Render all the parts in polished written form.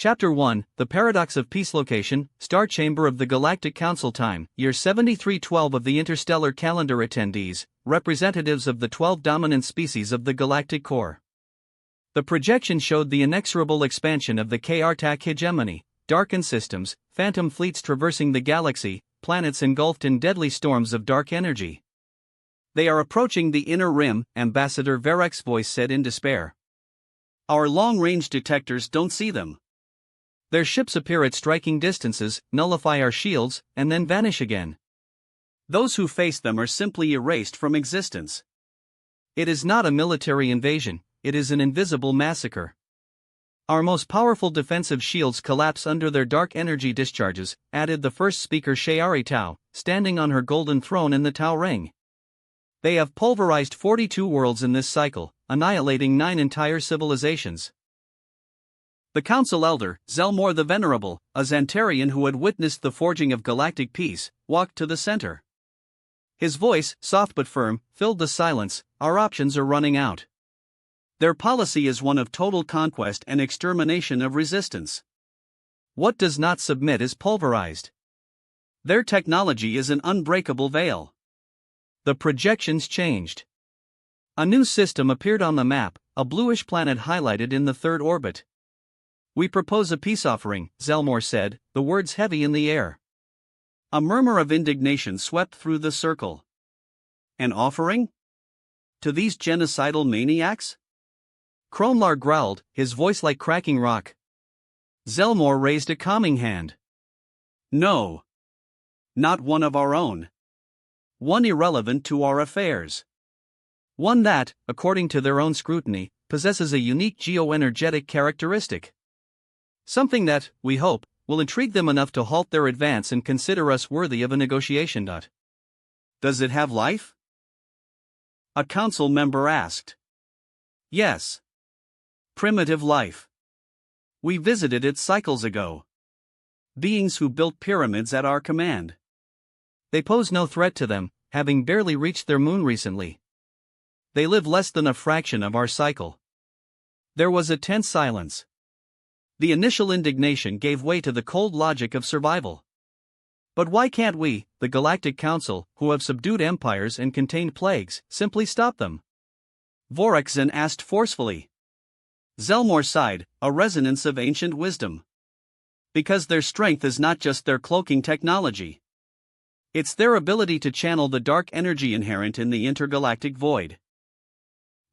Chapter 1, The Paradox of Peace. Location, Star Chamber of the Galactic Council. Time, year 7312 of the interstellar calendar. Attendees, representatives of the 12 dominant species of the galactic core. The projection showed the inexorable expansion of the KRTAC hegemony, darkened systems, phantom fleets traversing the galaxy, planets engulfed in deadly storms of dark energy. They are approaching the inner rim, Ambassador Varek's voice said in despair. Our long-range detectors don't see them. Their ships appear at striking distances, nullify our shields, and then vanish again. Those who face them are simply erased from existence. It is not a military invasion, it is an invisible massacre. Our most powerful defensive shields collapse under their dark energy discharges, added the first speaker Shayari Tao, standing on her golden throne in the Tao Ring. They have pulverized 42 worlds in this cycle, annihilating 9 entire civilizations. The Council Elder, Zelmor the Venerable, a Xantarian who had witnessed the forging of galactic peace, walked to the center. His voice, soft but firm, filled the silence. Our options are running out. Their policy is one of total conquest and extermination of resistance. What does not submit is pulverized. Their technology is an unbreakable veil. The projections changed. A new system appeared on the map, a bluish planet highlighted in the third orbit. We propose a peace offering, Zelmor said, the words heavy in the air. A murmur of indignation swept through the circle. An offering? To these genocidal maniacs? Kromlar growled, his voice like cracking rock. Zelmor raised a calming hand. No. Not one of our own. One irrelevant to our affairs. One that, according to their own scrutiny, possesses a unique geoenergetic characteristic. Something that, we hope, will intrigue them enough to halt their advance and consider us worthy of a negotiation. Does it have life? A council member asked. Yes. Primitive life. We visited it cycles ago. Beings who built pyramids at our command. They pose no threat to them, having barely reached their moon recently. They live less than a fraction of our cycle. There was a tense silence. The initial indignation gave way to the cold logic of survival. But why can't we, the Galactic Council, who have subdued empires and contained plagues, simply stop them? Vorekzen asked forcefully. Zelmor sighed, a resonance of ancient wisdom. Because their strength is not just their cloaking technology. It's their ability to channel the dark energy inherent in the intergalactic void.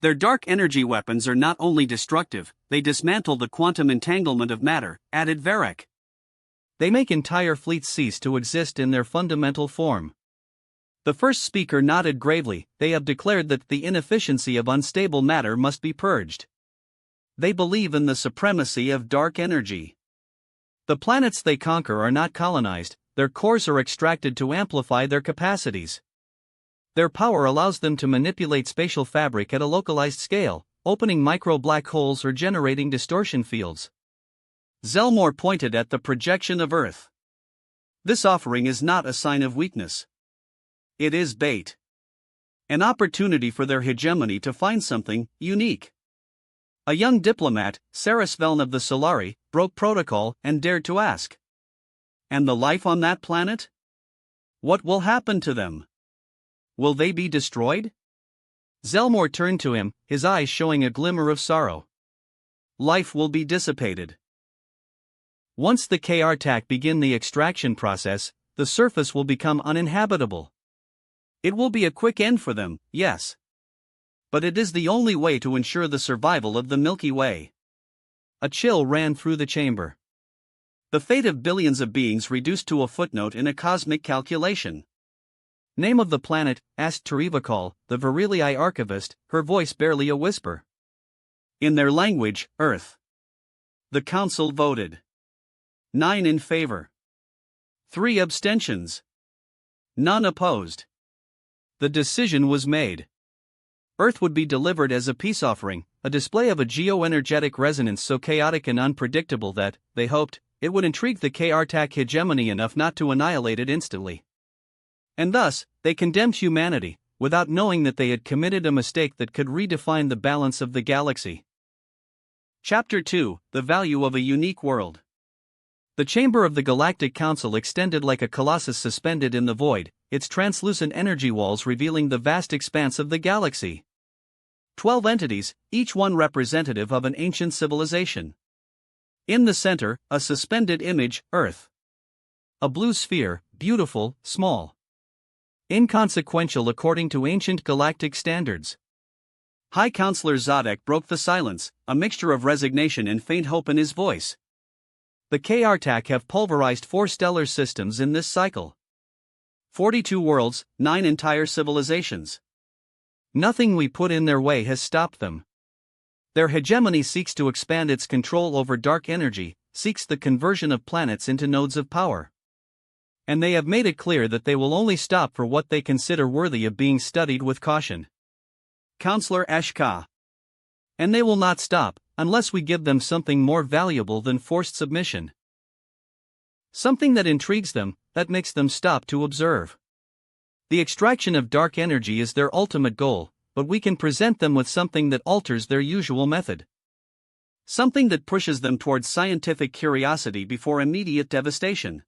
Their dark energy weapons are not only destructive, they dismantle the quantum entanglement of matter, added Varek. They make entire fleets cease to exist in their fundamental form. The first speaker nodded gravely. They have declared that the inefficiency of unstable matter must be purged. They believe in the supremacy of dark energy. The planets they conquer are not colonized, their cores are extracted to amplify their capacities. Their power allows them to manipulate spatial fabric at a localized scale, opening micro-black holes or generating distortion fields. Zelmor pointed at the projection of Earth. This offering is not a sign of weakness. It is bait. An opportunity for their hegemony to find something unique. A young diplomat, Sarasveln of the Solari, broke protocol and dared to ask. And the life on that planet? What will happen to them? Will they be destroyed? Zelmor turned to him, his eyes showing a glimmer of sorrow. Life will be dissipated. Once the KRTAC begin the extraction process, the surface will become uninhabitable. It will be a quick end for them, yes. But it is the only way to ensure the survival of the Milky Way. A chill ran through the chamber. The fate of billions of beings reduced to a footnote in a cosmic calculation. Name of the planet, asked Terivakal, the Virilii archivist, her voice barely a whisper. In their language, Earth. The council voted. 9 in favor. 3 abstentions. None opposed. The decision was made. Earth would be delivered as a peace offering, a display of a geoenergetic resonance so chaotic and unpredictable that, they hoped, it would intrigue the KRTAC hegemony enough not to annihilate it instantly. And thus, they condemned humanity, without knowing that they had committed a mistake that could redefine the balance of the galaxy. Chapter 2: The Value of a Unique World. The chamber of the Galactic Council extended like a colossus suspended in the void, its translucent energy walls revealing the vast expanse of the galaxy. 12 entities, each one representative of an ancient civilization. In the center, a suspended image, Earth. A blue sphere, beautiful, small. Inconsequential according to ancient galactic standards. High Counselor Zadok broke the silence, a mixture of resignation and faint hope in his voice. The KRTAC have pulverized 4 stellar systems in this cycle. 42 worlds, 9 entire civilizations. Nothing we put in their way has stopped them. Their hegemony seeks to expand its control over dark energy, seeks the conversion of planets into nodes of power. And they have made it clear that they will only stop for what they consider worthy of being studied with caution. Counselor HFY. And they will not stop, unless we give them something more valuable than forced submission. Something that intrigues them, that makes them stop to observe. The extraction of dark energy is their ultimate goal, but we can present them with something that alters their usual method. Something that pushes them towards scientific curiosity before immediate devastation.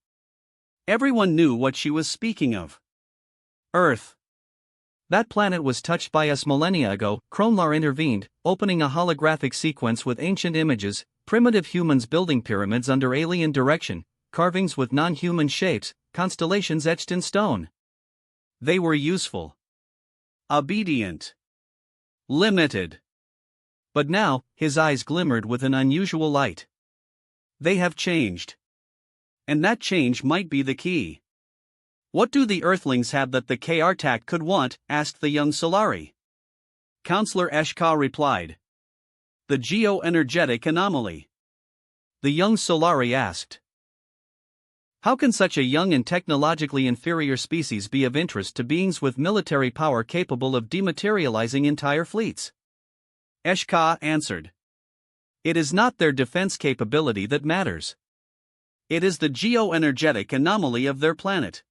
Everyone knew what she was speaking of. Earth. That planet was touched by us millennia ago. Kronlar intervened, opening a holographic sequence with ancient images, primitive humans building pyramids under alien direction, carvings with non-human shapes, constellations etched in stone. They were useful. Obedient. Limited. But now, his eyes glimmered with an unusual light. They have changed. And that change might be the key. What do the Earthlings have that the KRTAC could want? Asked the young Solari. Counselor HFY replied. The geo-energetic anomaly. The young Solari asked. How can such a young and technologically inferior species be of interest to beings with military power capable of dematerializing entire fleets? HFY answered. It is not their defense capability that matters. It is the geo-energetic anomaly of their planet.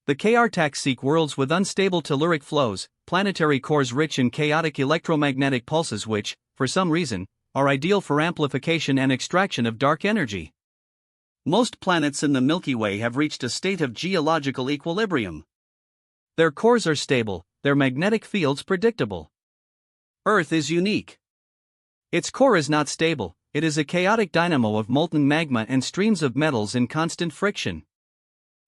The KRTAC seek worlds with unstable telluric flows, planetary cores rich in chaotic electromagnetic pulses which, for some reason, are ideal for amplification and extraction of dark energy. Most planets in the Milky Way have reached a state of geological equilibrium. Their cores are stable, their magnetic fields predictable. Earth is unique. Its core is not stable, it is a chaotic dynamo of molten magma and streams of metals in constant friction.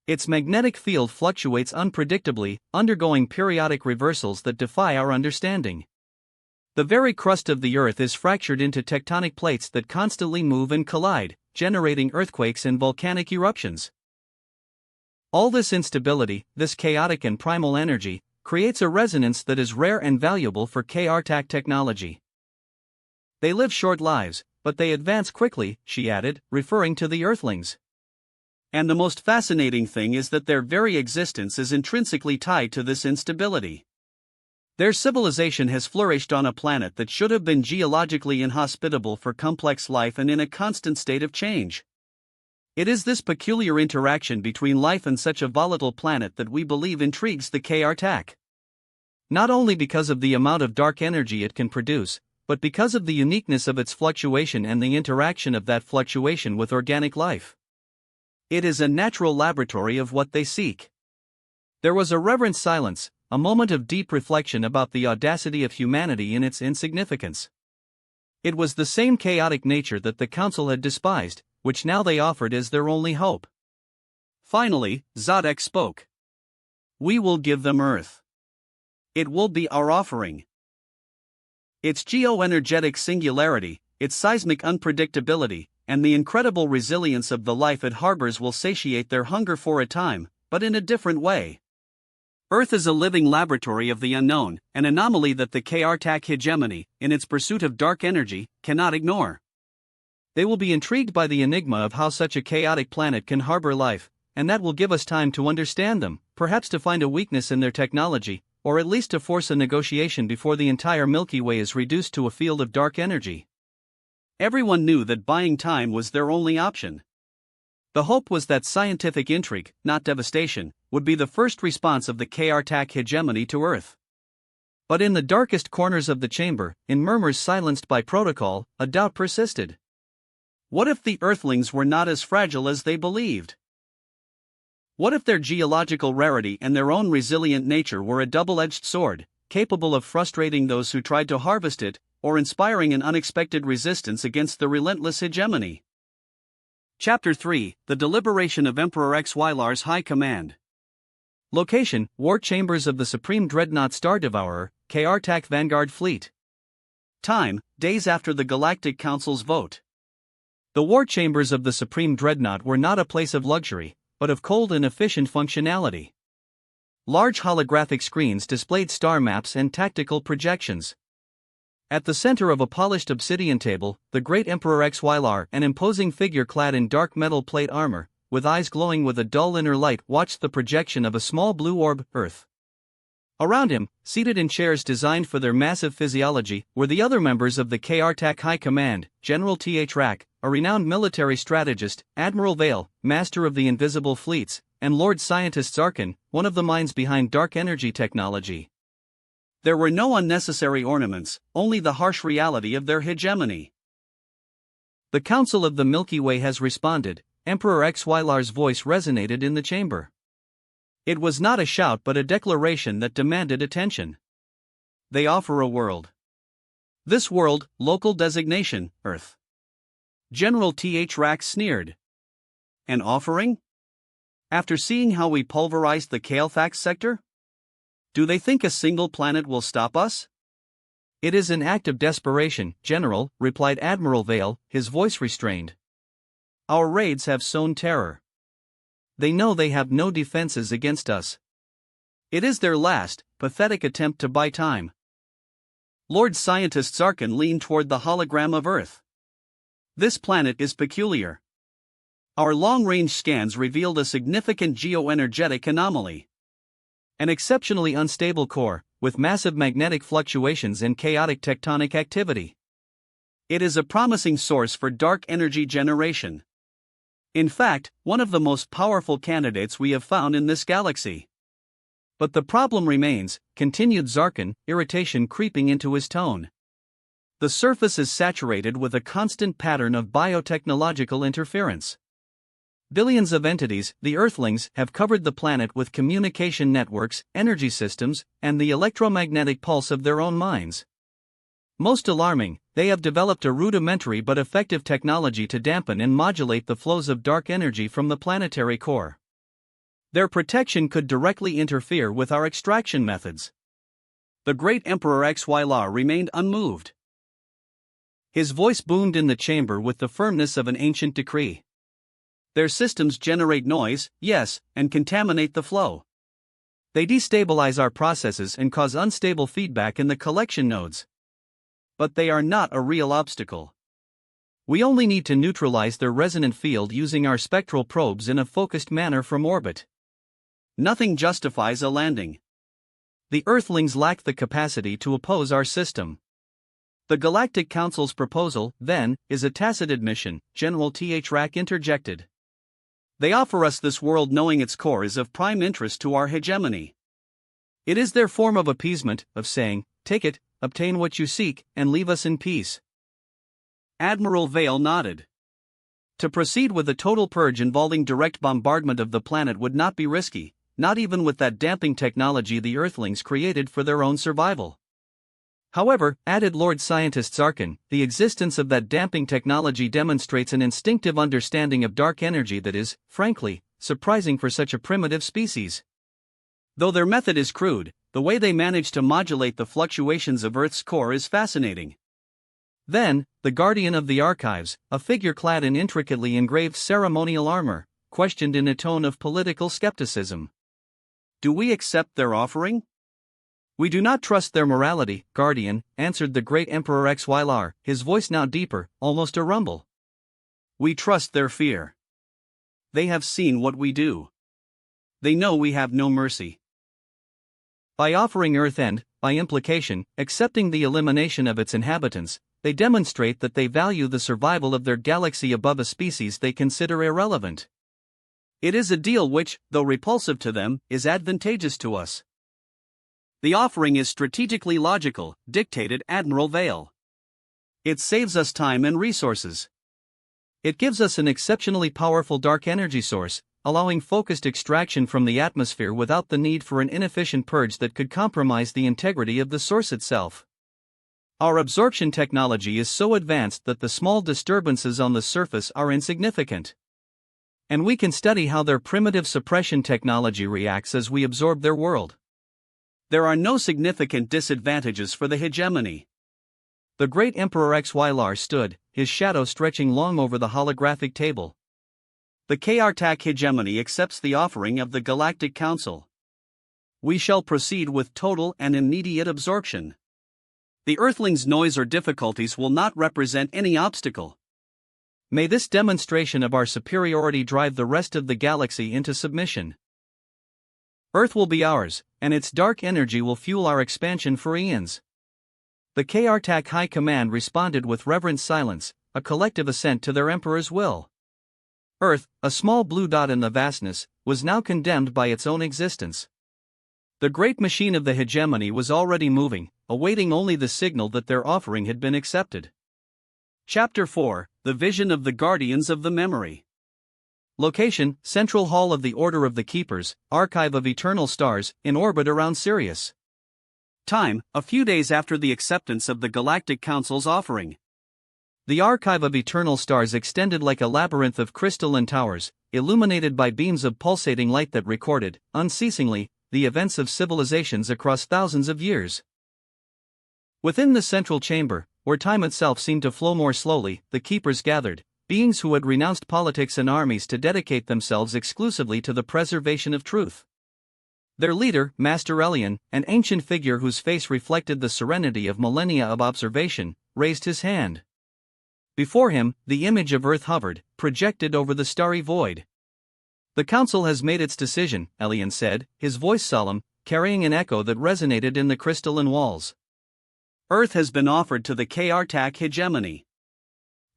Its magnetic field fluctuates unpredictably, undergoing periodic reversals that defy our understanding. The very crust of the Earth is fractured into tectonic plates that constantly move and collide, generating earthquakes and volcanic eruptions. All this instability, this chaotic and primal energy, creates a resonance that is rare and valuable for KRTAC technology. They live short lives, but they advance quickly, she added, referring to the Earthlings. And the most fascinating thing is that their very existence is intrinsically tied to this instability. Their civilization has flourished on a planet that should have been geologically inhospitable for complex life and in a constant state of change. It is this peculiar interaction between life and such a volatile planet that we believe intrigues the KRTAC. Not only because of the amount of dark energy it can produce, but because of the uniqueness of its fluctuation and the interaction of that fluctuation with organic life. It is a natural laboratory of what they seek. There was a reverent silence, a moment of deep reflection about the audacity of humanity in its insignificance. It was the same chaotic nature that the Council had despised, which now they offered as their only hope. Finally, Zadok spoke. We will give them Earth. It will be our offering. Its geo-energetic singularity, its seismic unpredictability, and the incredible resilience of the life it harbors will satiate their hunger for a time, but in a different way. Earth is a living laboratory of the unknown, an anomaly that the KRTAC hegemony, in its pursuit of dark energy, cannot ignore. They will be intrigued by the enigma of how such a chaotic planet can harbor life, and that will give us time to understand them, perhaps to find a weakness in their technology, or at least to force a negotiation before the entire Milky Way is reduced to a field of dark energy. Everyone knew that buying time was their only option. The hope was that scientific intrigue, not devastation, would be the first response of the KRTAC hegemony to Earth. But in the darkest corners of the chamber, in murmurs silenced by protocol, a doubt persisted. What if the Earthlings were not as fragile as they believed? What if their geological rarity and their own resilient nature were a double-edged sword, capable of frustrating those who tried to harvest it, or inspiring an unexpected resistance against the relentless hegemony? Chapter 3: The Deliberation of Emperor Xylar's High Command. Location: War Chambers of the Supreme Dreadnought Star Devourer, KRTAC Vanguard Fleet. Time: days after the Galactic Council's vote. The War Chambers of the Supreme Dreadnought were not a place of luxury, but of cold and efficient functionality. Large holographic screens displayed star maps and tactical projections. At the center of a polished obsidian table, the great Emperor Xylar, an imposing figure clad in dark metal plate armor, with eyes glowing with a dull inner light, watched the projection of a small blue orb, Earth. Around him, seated in chairs designed for their massive physiology, were the other members of the KRTAC High Command: General Th Rack, a renowned military strategist, Admiral Vale, master of the invisible fleets, and Lord Scientist Zarkin, one of the minds behind dark energy technology. There were no unnecessary ornaments, only the harsh reality of their hegemony. The Council of the Milky Way has responded, Emperor Xylar's voice resonated in the chamber. It was not a shout but a declaration that demanded attention. They offer a world. This world, local designation, Earth. General Th Rack sneered. An offering? After seeing how we pulverized the Kael'thax sector? Do they think a single planet will stop us? It is an act of desperation, General, replied Admiral Vale, his voice restrained. Our raids have sown terror. They know they have no defenses against us. It is their last, pathetic attempt to buy time. Lord Scientist Zarkin leaned toward the hologram of Earth. This planet is peculiar. Our long-range scans revealed a significant geoenergetic anomaly. An exceptionally unstable core, with massive magnetic fluctuations and chaotic tectonic activity. It is a promising source for dark energy generation. In fact, one of the most powerful candidates we have found in this galaxy. But the problem remains, continued Zarkin, irritation creeping into his tone. The surface is saturated with a constant pattern of biotechnological interference. Billions of entities, the Earthlings, have covered the planet with communication networks, energy systems, and the electromagnetic pulse of their own minds. Most alarming, they have developed a rudimentary but effective technology to dampen and modulate the flows of dark energy from the planetary core. Their protection could directly interfere with our extraction methods. The great Emperor Xylar remained unmoved. His voice boomed in the chamber with the firmness of an ancient decree. Their systems generate noise, yes, and contaminate the flow. They destabilize our processes and cause unstable feedback in the collection nodes. But they are not a real obstacle. We only need to neutralize their resonant field using our spectral probes in a focused manner from orbit. Nothing justifies a landing. The Earthlings lack the capacity to oppose our system. The Galactic Council's proposal, then, is a tacit admission, General Th Rack interjected. They offer us this world knowing its core is of prime interest to our hegemony. It is their form of appeasement, of saying, take it, obtain what you seek, and leave us in peace. Admiral Vale nodded. To proceed with a total purge involving direct bombardment of the planet would not be risky, not even with that damping technology the Earthlings created for their own survival. However, added Lord Scientist Zarkin, the existence of that damping technology demonstrates an instinctive understanding of dark energy that is, frankly, surprising for such a primitive species. Though their method is crude, the way they manage to modulate the fluctuations of Earth's core is fascinating. Then, the guardian of the archives, a figure clad in intricately engraved ceremonial armor, questioned in a tone of political skepticism. Do we accept their offering? We do not trust their morality, Guardian, answered the great Emperor Xylar, his voice now deeper, almost a rumble. We trust their fear. They have seen what we do. They know we have no mercy. By offering Earth and, by implication, accepting the elimination of its inhabitants, they demonstrate that they value the survival of their galaxy above a species they consider irrelevant. It is a deal which, though repulsive to them, is advantageous to us. The offering is strategically logical, dictated Admiral Vale. It saves us time and resources. It gives us an exceptionally powerful dark energy source, allowing focused extraction from the atmosphere without the need for an inefficient purge that could compromise the integrity of the source itself. Our absorption technology is so advanced that the small disturbances on the surface are insignificant. And we can study how their primitive suppression technology reacts as we absorb their world. There are no significant disadvantages for the hegemony. The great Emperor XYLAR stood, his shadow stretching long over the holographic table. The KRTAC hegemony accepts the offering of the Galactic Council. We shall proceed with total and immediate absorption. The Earthlings' noise or difficulties will not represent any obstacle. May this demonstration of our superiority drive the rest of the galaxy into submission. Earth will be ours, and its dark energy will fuel our expansion for eons. The KRTAC High Command responded with reverent silence, a collective assent to their Emperor's will. Earth, a small blue dot in the vastness, was now condemned by its own existence. The great machine of the hegemony was already moving, awaiting only the signal that their offering had been accepted. Chapter 4: The Vision of the Guardians of the Memory. Location: Central Hall of the Order of the Keepers, Archive of Eternal Stars, in orbit around Sirius. Time: a few days after the acceptance of the Galactic Council's offering. The Archive of Eternal Stars extended like a labyrinth of crystalline towers, illuminated by beams of pulsating light that recorded, unceasingly, the events of civilizations across thousands of years. Within the central chamber, where time itself seemed to flow more slowly, the Keepers gathered, beings who had renounced politics and armies to dedicate themselves exclusively to the preservation of truth. Their leader, Master Elian, an ancient figure whose face reflected the serenity of millennia of observation, raised his hand. Before him, the image of Earth hovered, projected over the starry void. "The Council has made its decision," Elian said, his voice solemn, carrying an echo that resonated in the crystalline walls. "Earth has been offered to the KRTAC hegemony."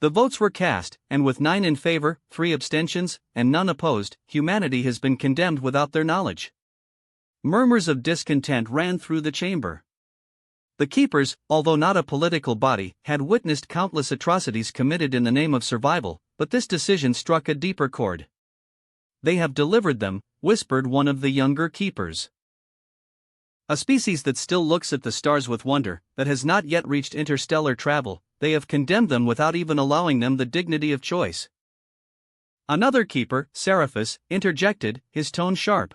The votes were cast, and with 9 in favor, 3 abstentions, and none opposed, humanity has been condemned without their knowledge. Murmurs of discontent ran through the chamber. The Keepers, although not a political body, had witnessed countless atrocities committed in the name of survival, but this decision struck a deeper chord. "They have delivered them," whispered one of the younger Keepers. "A species that still looks at the stars with wonder, that has not yet reached interstellar travel, they have condemned them without even allowing them the dignity of choice." Another Keeper, Seraphis, interjected, his tone sharp.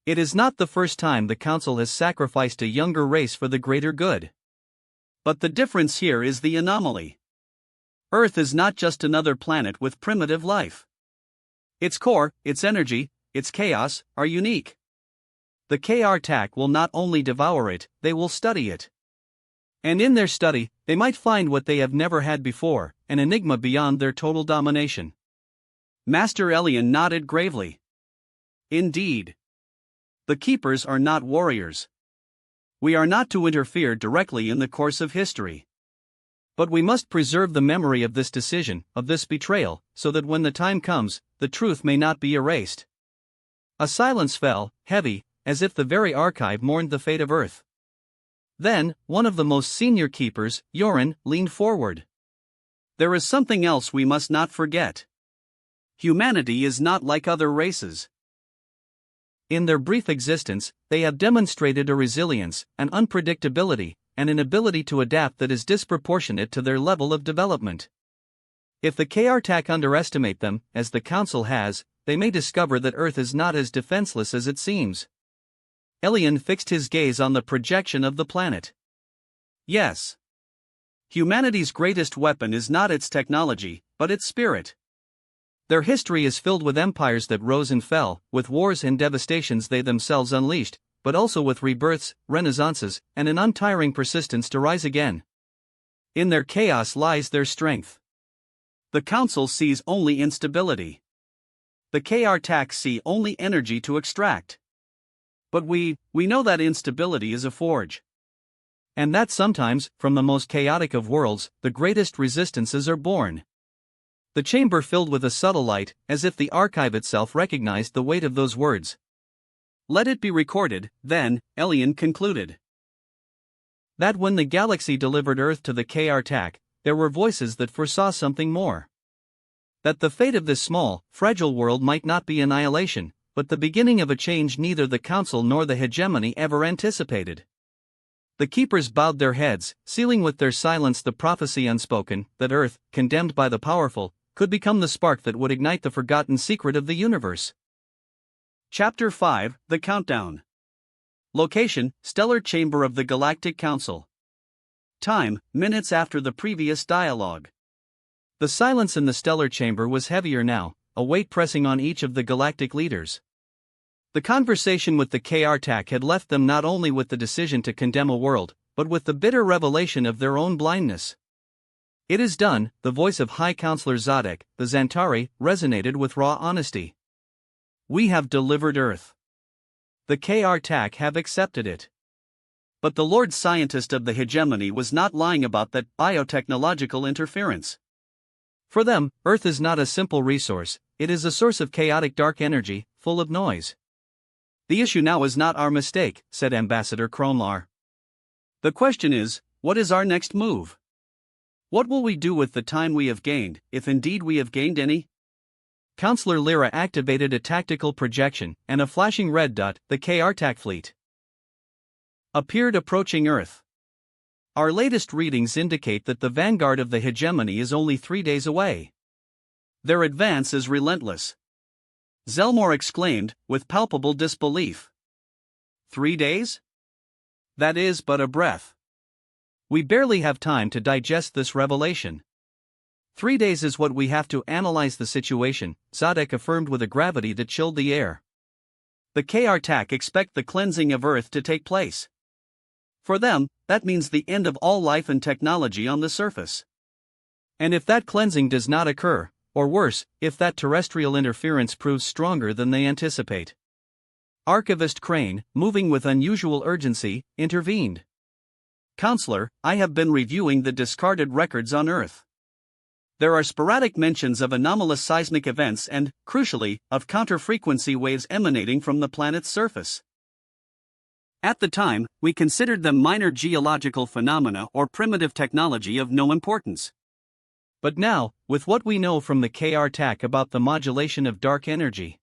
"It is not the first time the Council has sacrificed a younger race for the greater good. But the difference here is the anomaly. Earth is not just another planet with primitive life. Its core, its energy, its chaos, are unique. The KRTAC will not only devour it, they will study it. And in their study, they might find what they have never had before, an enigma beyond their total domination." Master Elian nodded gravely. "Indeed. The Keepers are not warriors. We are not to interfere directly in the course of history. But we must preserve the memory of this decision, of this betrayal, so that when the time comes, the truth may not be erased." A silence fell, heavy, as if the very archive mourned the fate of Earth. Then, one of the most senior Keepers, Yorin, leaned forward. "There is something else we must not forget. Humanity is not like other races. In their brief existence, they have demonstrated a resilience, an unpredictability, and an ability to adapt that is disproportionate to their level of development. If the KRTAC underestimate them, as the Council has, they may discover that Earth is not as defenseless as it seems." Elian fixed his gaze on the projection of the planet. "Yes. Humanity's greatest weapon is not its technology, but its spirit. Their history is filled with empires that rose and fell, with wars and devastations they themselves unleashed, but also with rebirths, renaissances, and an untiring persistence to rise again. In their chaos lies their strength. The Council sees only instability. The KRTAC see only energy to extract. But we know that instability is a forge. And that sometimes, from the most chaotic of worlds, the greatest resistances are born." The chamber filled with a subtle light, as if the archive itself recognized the weight of those words. Let it be recorded, then, Elian concluded, that when the galaxy delivered Earth to the KR-TAC, there were voices that foresaw something more. That the fate of this small, fragile world might not be annihilation, but the beginning of a change neither the Council nor the hegemony ever anticipated. The keepers bowed their heads, sealing with their silence the prophecy unspoken, that Earth, condemned by the powerful, could become the spark that would ignite the forgotten secret of the universe. Chapter 5, The Countdown. Location, Stellar Chamber of the Galactic Council. Time, minutes after the previous dialogue. The silence in the stellar chamber was heavier now, a weight pressing on each of the galactic leaders. The conversation with the KR-TAC had left them not only with the decision to condemn a world, but with the bitter revelation of their own blindness. It is done, the voice of High Counselor Zadek, the Xantari, resonated with raw honesty. We have delivered Earth. The KR-TAC have accepted it. But the Lord Scientist of the hegemony was not lying about that biotechnological interference. For them, Earth is not a simple resource, it is a source of chaotic dark energy, full of noise. The issue now is not our mistake, said Ambassador Kronlar. The question is, what is our next move? What will we do with the time we have gained, if indeed we have gained any? Counselor Lyra activated a tactical projection, and a flashing red dot, the KR-TAC fleet, appeared approaching Earth. Our latest readings indicate that the vanguard of the hegemony is only 3 days away. Their advance is relentless. Zelmore exclaimed, with palpable disbelief. 3 days? That is but a breath. We barely have time to digest this revelation. 3 days is what we have to analyze the situation, Zadek affirmed with a gravity that chilled the air. The KR-TAC expect the cleansing of Earth to take place. For them, that means the end of all life and technology on the surface. And if that cleansing does not occur, or worse, if that terrestrial interference proves stronger than they anticipate. Archivist Crane, moving with unusual urgency, intervened. Counselor, I have been reviewing the discarded records on Earth. There are sporadic mentions of anomalous seismic events and, crucially, of counter-frequency waves emanating from the planet's surface. At the time, we considered them minor geological phenomena or primitive technology of no importance. But now, with what we know from the KR-TAC about the modulation of dark energy,